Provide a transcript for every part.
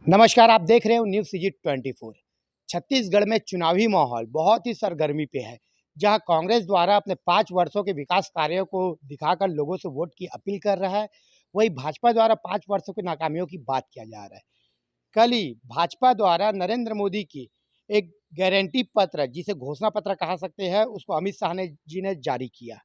नमस्कार, आप देख रहे हो न्यूज़ सीजी 24। छत्तीसगढ़ में चुनावी माहौल बहुत ही सरगर्मी पे है, जहां कांग्रेस द्वारा अपने 5 वर्षों के विकास कार्यों को दिखाकर लोगों से वोट की अपील कर रहा है, वहीं भाजपा द्वारा 5 वर्षों की नाकामियों की बात किया जा रहा है। कल ही भाजपा द्वारा नरेंद्र मोदी की एक गारंटी पत्र, जिसे घोषणा पत्र कहा सकते हैं, उसको अमित शाह ने जी ने जारी किया,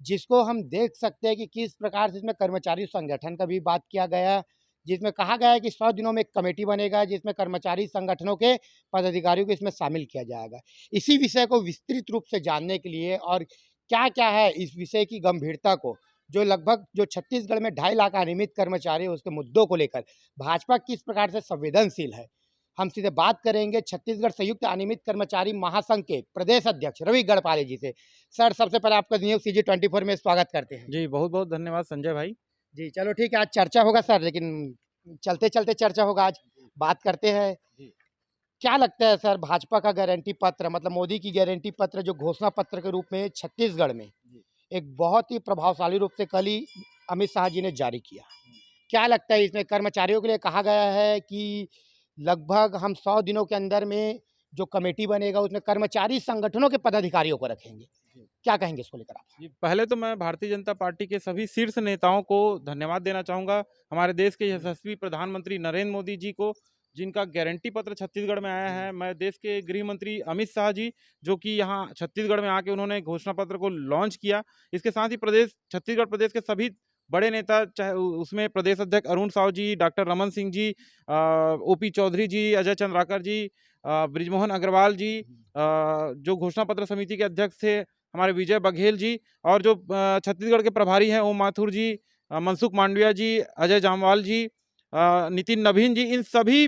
जिसको हम देख सकते हैं कि किस प्रकार से इसमें कर्मचारी संगठन का भी बात किया गया, जिसमें कहा गया है कि 100 दिनों में एक कमेटी बनेगा, जिसमें कर्मचारी संगठनों के पदाधिकारियों को इसमें शामिल किया जाएगा। इसी विषय को विस्तृत रूप से जानने के लिए और क्या-क्या है इस विषय की गंभीरता को, जो छत्तीसगढ़ में 2.5 लाख अनियमित कर्मचारी हैं, उसके मुद्दों को लेकर भाजपा किस प्रकार से संवेदनशील है। हम सीधे बात करेंगे छत्तीसगढ़ संयुक्त अनियमित कर्मचारी महासंघ के प्रदेश अध्यक्ष रवि गढ़पाले जी से। सर, सबसे पहले आपका न्यूज़ सीजी 24 में स्वागत करते हैं। जी, बहुत-बहुत धन्यवाद संजय भाई। जी, चलो ठीक है, आज चर्चा होगा सर, लेकिन चलते-चलते चर्चा होगा आज। बात करते हैं, जी। क्या लगता है सर, भाजपा का गारंटी पत्र मतलब मोदी की गारंटी पत्र जो घोषणा पत्र के रूप में छत्तीसगढ़ में जी। एक बहुत ही प्रभावशाली रूप से कल ही अमित शाह जी ने जारी किया। क्या लगता है, इसमें कर्मचारियों के लिए कहा गया है कि लगभग हम 100 दिनों के अंदर में जो कमेटी बनेगा उसमें कर्मचारी संगठनों के पदाधिकारियों को रखेंगे। जी। क्या कहेंगे इसको लेकर आप? जी, पहले तो मैं भारतीय जनता पार्टी के सभी शीर्ष नेताओं को धन्यवाद देना चाहूँगा। हमारे देश के यशस्वी प्रधानमंत्री नरेंद्र मोदी जी को, जिनका गारंटी पत्र छत्तीसगढ़ में आया है। मैं देश के गृह मंत्री अमित शाह जी, जो कि यहाँ छत्तीसगढ़ में आके उन्होंने घोषणा पत्र को लॉन्च किया। इसके साथ ही छत्तीसगढ़ प्रदेश के सभी बड़े नेता, चाहे उसमें प्रदेश अध्यक्ष अरुण साव जी, डॉक्टर रमन सिंह जी, ओपी चौधरी जी, अजय चंद्राकर जी, बृजमोहन अग्रवाल जी, जो घोषणा पत्र समिति के अध्यक्ष थे हमारे विजय बघेल जी, और जो छत्तीसगढ़ के प्रभारी हैं ओम माथुर जी, मनसुख मांडविया जी, अजय जामवाल जी, नितिन नवीन जी, इन सभी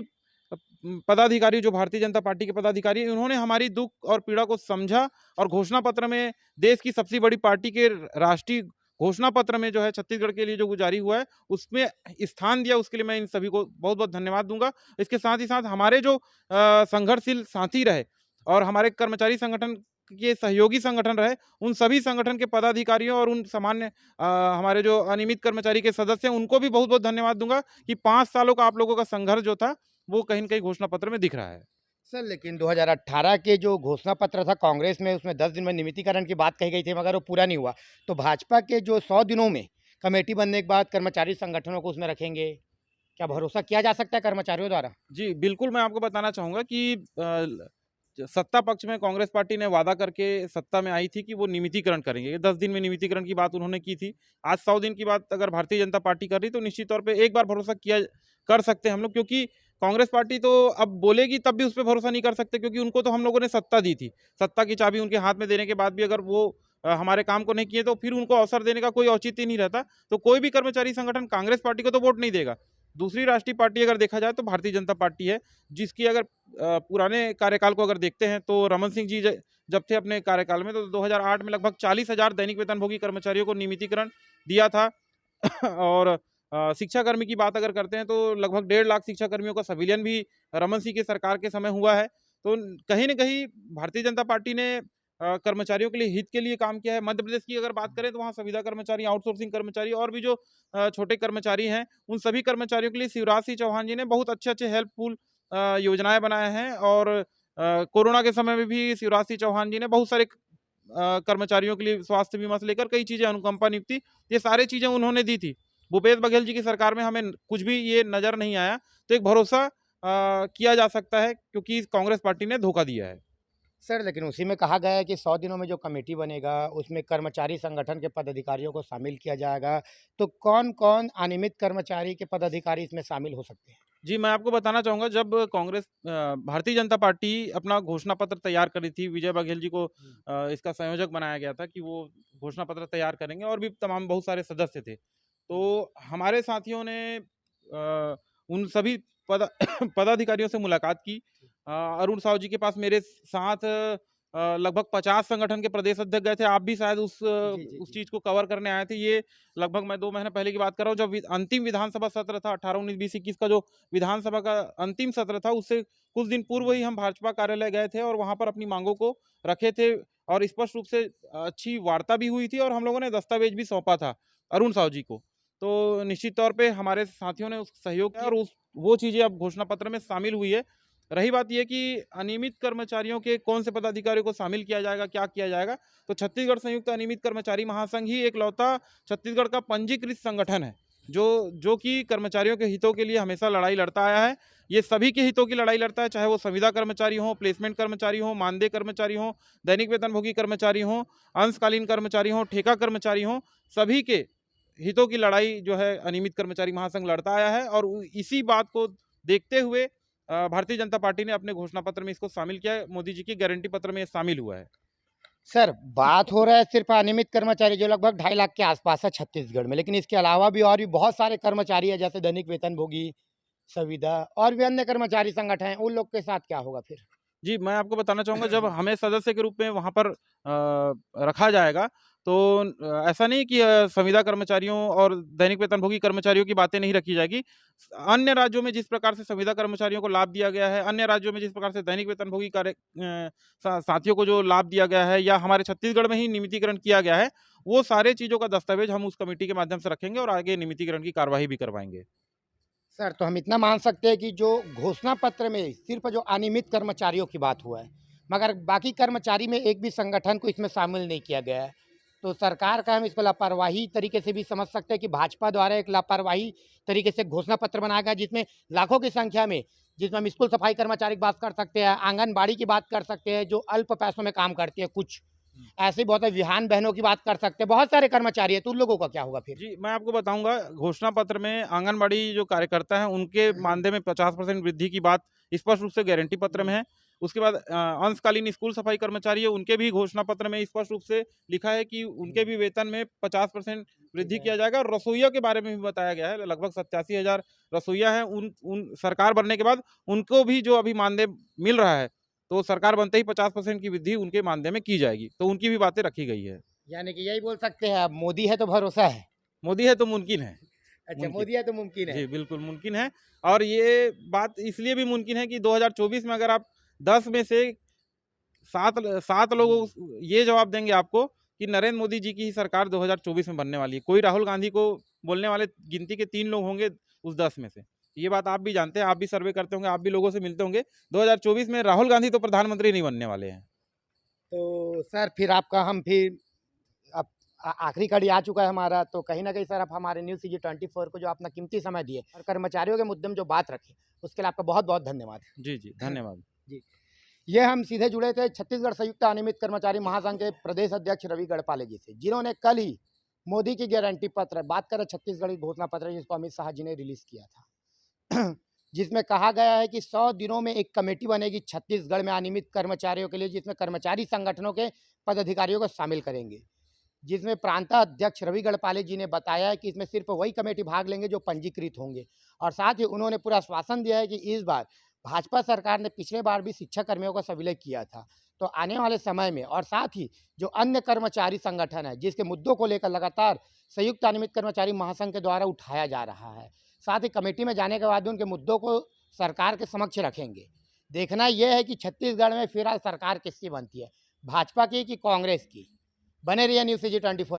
पदाधिकारी, जो भारतीय जनता पार्टी के पदाधिकारी हैं, उन्होंने हमारी दुख और पीड़ा को समझा और घोषणा पत्र में देश की सबसे बड़ी पार्टी के राष्ट्रीय घोषणा पत्र में जो है छत्तीसगढ़ के लिए जो जारी हुआ है उसमें स्थान दिया। उसके लिए मैं इन सभी को बहुत-बहुत धन्यवाद दूँगा। इसके साथ ही साथ हमारे जो संघर्षशील साथी रहे और हमारे कर्मचारी संगठन के सहयोगी संगठन रहे, उन सभी संगठन के पदाधिकारियों और उन सामान्य हमारे जो अनियमित कर्मचारी के सदस्य हैं, उनको भी बहुत-बहुत धन्यवाद दूँगा कि 5 सालों का आप लोगों का संघर्ष जो था, वो कहीं न कहीं घोषणा पत्र में दिख रहा है। सर, लेकिन 2018 के जो घोषणा पत्र था कांग्रेस में, उसमें 10 दिन में नियमितीकरण की बात कही गई थी, मगर वो पूरा नहीं हुआ। तो भाजपा के जो 100 दिनों में कमेटी बनने के बाद कर्मचारी संगठनों को उसमें रखेंगे, क्या जी। भरोसा किया जा सकता है कर्मचारियों द्वारा? जी, बिल्कुल, मैं आपको बताना चाहूँगा कि सत्ता पक्ष में कांग्रेस पार्टी ने वादा करके सत्ता में आई थी कि वो नियमितीकरण करेंगे। 10 दिन में नियमितीकरण की बात उन्होंने की थी। आज 100 दिन की बात अगर भारतीय जनता पार्टी कर रही, तो निश्चित तौर पे एक बार भरोसा किया कर सकते हैं हम लोग, क्योंकि कांग्रेस पार्टी तो अब बोलेगी तब भी उस पे भरोसा नहीं कर सकते, क्योंकि उनको तो हम लोगों ने सत्ता दी थी। सत्ता की चाबी उनके हाथ में देने के बाद भी अगर वो हमारे काम को नहीं किए, तो फिर उनको अवसर देने का कोई औचित्य नहीं रहता। तो कोई भी कर्मचारी संगठन कांग्रेस पार्टी को तो वोट नहीं देगा। दूसरी राष्ट्रीय पार्टी अगर देखा जाए तो भारतीय जनता पार्टी है, जिसकी अगर पुराने कार्यकाल को अगर देखते हैं, तो रमन सिंह जी जब थे अपने कार्यकाल में, तो 2008 में लगभग 40,000 दैनिक वेतनभोगी कर्मचारियों को नियमितीकरण दिया था। और शिक्षाकर्मी की बात अगर करते हैं, तो लगभग 1.5 लाख शिक्षाकर्मियों का संविलियन भी रमन सिंह की सरकार के समय हुआ है। तो कहीं न कहीं भारतीय जनता पार्टी ने कर्मचारियों के लिए, हित के लिए काम किया है। मध्य प्रदेश की अगर बात करें, तो वहाँ संविदा कर्मचारी, आउटसोर्सिंग कर्मचारी और भी जो छोटे कर्मचारी हैं, उन सभी कर्मचारियों के लिए शिवराज सिंह चौहान जी ने बहुत अच्छे-अच्छे हेल्पफुल योजनाएँ बनाए हैं। और कोरोना के समय में भी शिवराज सिंह चौहान जी ने बहुत सारे कर्मचारियों के लिए स्वास्थ्य बीमा से लेकर कई चीज़ें, अनुकंपा नियुक्ति, ये सारी चीज़ें उन्होंने दी थी। भूपेश बघेल जी की सरकार में हमें कुछ भी ये नज़र नहीं आया। तो एक भरोसा किया जा सकता है, क्योंकि कांग्रेस पार्टी ने धोखा दिया है। सर, लेकिन उसी में कहा गया है कि 100 दिनों में जो कमेटी बनेगा, उसमें कर्मचारी संगठन के पदाधिकारियों को शामिल किया जाएगा। तो कौन-कौन अनियमित कर्मचारी के पदाधिकारी इसमें शामिल हो सकते हैं? जी, मैं आपको बताना चाहूँगा, जब भारतीय जनता पार्टी अपना घोषणा पत्र तैयार कर रही थी, विजय बघेल जी को इसका संयोजक बनाया गया था कि वो घोषणा पत्र तैयार करेंगे, और भी तमाम बहुत सारे सदस्य थे। तो हमारे साथियों ने उन सभी पद पदाधिकारियों से मुलाकात की। अरुण साव जी के पास मेरे साथ लगभग 50 संगठन के प्रदेश अध्यक्ष गए थे। आप भी शायद जी, जी, उस जी। चीज़ को कवर करने आए थे। ये लगभग मैं 2 महीने पहले की बात कर रहा हूँ, जब अंतिम विधानसभा सत्र था 18, 19, 20, 21 का जो विधानसभा का अंतिम सत्र था, उससे कुछ दिन पूर्व ही हम भाजपा कार्यालय गए थे और वहाँ पर अपनी मांगों को रखे थे, और स्पष्ट रूप से अच्छी वार्ता भी हुई थी, और हम लोगों ने दस्तावेज भी सौंपा था अरुण साव जी को। तो निश्चित तौर पे हमारे साथियों ने उस सहयोग किया और वो चीज़ें अब घोषणा पत्र में शामिल हुई है। रही बात ये कि अनियमित कर्मचारियों के कौन से पदाधिकारियों को शामिल किया जाएगा, क्या किया जाएगा, तो छत्तीसगढ़ संयुक्त अनियमित कर्मचारी महासंघ ही एकलौता छत्तीसगढ़ का पंजीकृत संगठन है, जो कि कर्मचारियों के हितों के लिए हमेशा लड़ाई लड़ता आया है। ये सभी के हितों की लड़ाई लड़ता है, चाहे वो संविदा कर्मचारी हों, प्लेसमेंट कर्मचारी हों, मानदेय कर्मचारी हों, दैनिक वेतनभोगी कर्मचारी हों, अंशकालीन कर्मचारी हों, ठेका कर्मचारी हों, सभी के हितों की लड़ाई जो है अनियमित कर्मचारी महासंघ लड़ता आया है और इसी बात को देखते हुए भारतीय जनता पार्टी ने अपने घोषणा पत्र में इसको शामिल किया है। मोदी जी की गारंटी पत्र में ये शामिल हुआ है। सर, बात हो रहा है सिर्फ अनियमित कर्मचारी जो लगभग 2.5 लाख के आसपास है छत्तीसगढ़ में, लेकिन इसके अलावा भी और भी बहुत सारे कर्मचारी है, जैसे दैनिक वेतनभोगी, संविदा और भी अन्य कर्मचारी संगठन हैं, उन लोग के साथ क्या होगा फिर? जी, मैं आपको बताना चाहूँगा जब हमें सदस्य के रूप में वहाँ पर रखा जाएगा तो ऐसा नहीं कि संविदा कर्मचारियों और दैनिक वेतनभोगी कर्मचारियों की बातें नहीं रखी जाएगी। अन्य राज्यों में जिस प्रकार से संविदा कर्मचारियों को लाभ दिया गया है, अन्य राज्यों में जिस प्रकार से दैनिक वेतनभोगी साथियों को जो लाभ दिया गया है या हमारे छत्तीसगढ़ में ही नियमितीकरण किया गया है, वो सारे चीज़ों का दस्तावेज हम उस कमेटी के माध्यम से रखेंगे और आगे नियमितीकरण की कार्यवाही भी करवाएँगे। सर, तो हम इतना मान सकते हैं कि जो घोषणा पत्र में सिर्फ जो अनियमित कर्मचारियों की बात हुआ है, मगर बाकी कर्मचारी में एक भी संगठन को इसमें शामिल नहीं किया गया है। तो सरकार का हम इसको लापरवाही तरीके से भी समझ सकते हैं कि भाजपा द्वारा एक लापरवाही तरीके से घोषणा पत्र बनाया गया, जिसमें लाखों की संख्या में, जिसमें हम स्कूल सफाई कर्मचारी की बात कर सकते हैं, आंगनबाड़ी की बात कर सकते हैं, जो अल्प पैसों में काम करती है कुछ, ऐसे बहुत है, विहान बहनों की बात कर सकते हैं, बहुत सारे कर्मचारी हैं, तो उन लोगों का क्या होगा फिर? जी, मैं आपको बताऊँगा घोषणा पत्र में आंगनबाड़ी जो कार्यकर्ता हैं उनके मानदेय में 50% वृद्धि की बात स्पष्ट रूप से गारंटी पत्र में है। उसके बाद अंशकालीन स्कूल सफाई कर्मचारी है उनके भी घोषणा पत्र में स्पष्ट रूप से लिखा है कि उनके भी वेतन में 50% वृद्धि किया जाएगा और रसोइयों के बारे में भी बताया गया है। लगभग 87,000 रसोइया हैं उन सरकार बनने के बाद उनको भी जो अभी मानदेय मिल रहा है, तो सरकार बनते ही 50% की वृद्धि उनके मानदेय में की जाएगी। तो उनकी भी बातें रखी गई है। यानी कि यही बोल सकते हैं आप, मोदी है तो भरोसा है। मोदी है तो मुमकिन है। अच्छा, मुमकिन मोदी है तो मुमकिन है। जी, बिल्कुल मुमकिन है और ये बात इसलिए भी मुमकिन है कि 2024 में अगर आप 10 में से 7 लोगों ये जवाब देंगे आपको कि नरेंद्र मोदी जी की ही सरकार 2024 में बनने वाली है। कोई राहुल गांधी को बोलने वाले गिनती के 3 लोग होंगे उस 10 में से। ये बात आप भी जानते हैं, आप भी सर्वे करते होंगे, आप भी लोगों से मिलते होंगे। 2024 में राहुल गांधी तो प्रधानमंत्री नहीं बनने वाले हैं। तो सर फिर आपका हम फिर अब आखिरी कड़ी आ चुका है हमारा, तो कहीं न कहीं सर आप हमारे न्यूज़ सीजी 24 को जो अपना कीमती समय दिए और कर्मचारियों के मुद्दे में जो बात रखी, उसके लिए आपका बहुत-बहुत धन्यवाद। जी, जी, धन्यवाद। जी। ये हम सीधे जुड़े थे छत्तीसगढ़ संयुक्त अनियमित कर्मचारी महासंघ के प्रदेश अध्यक्ष रवि गढ़पाले जी से, जिन्होंने कल ही मोदी की गारंटी पत्र, बात करें छत्तीसगढ़ की घोषणा पत्र, जिसको अमित शाह जी ने रिलीज़ किया था। जिसमें कहा गया है कि 100 दिनों में एक कमेटी बनेगी छत्तीसगढ़ में अनियमित कर्मचारियों के लिए, जिसमें कर्मचारी संगठनों के पदाधिकारियों को शामिल करेंगे। जिसमें प्रांताध्यक्ष रवि गढ़पाले जी ने बताया है कि इसमें सिर्फ वही कमेटी भाग लेंगे जो पंजीकृत होंगे, और साथ ही उन्होंने पूरा आश्वासन दिया है कि इस बार भाजपा सरकार ने पिछले बार भी शिक्षा कर्मियों का संविलियन किया था, तो आने वाले समय में, और साथ ही जो अन्य कर्मचारी संगठन है जिसके मुद्दों को लेकर लगातार संयुक्त अनियमित कर्मचारी महासंघ के द्वारा उठाया जा रहा है, साथ ही कमेटी में जाने के बाद भी उनके मुद्दों को सरकार के समक्ष रखेंगे। देखना यह है कि छत्तीसगढ़ में फिलहाल सरकार किसकी बनती है, भाजपा की कि कांग्रेस की। बने रहिए न्यूज़ सीजी 24।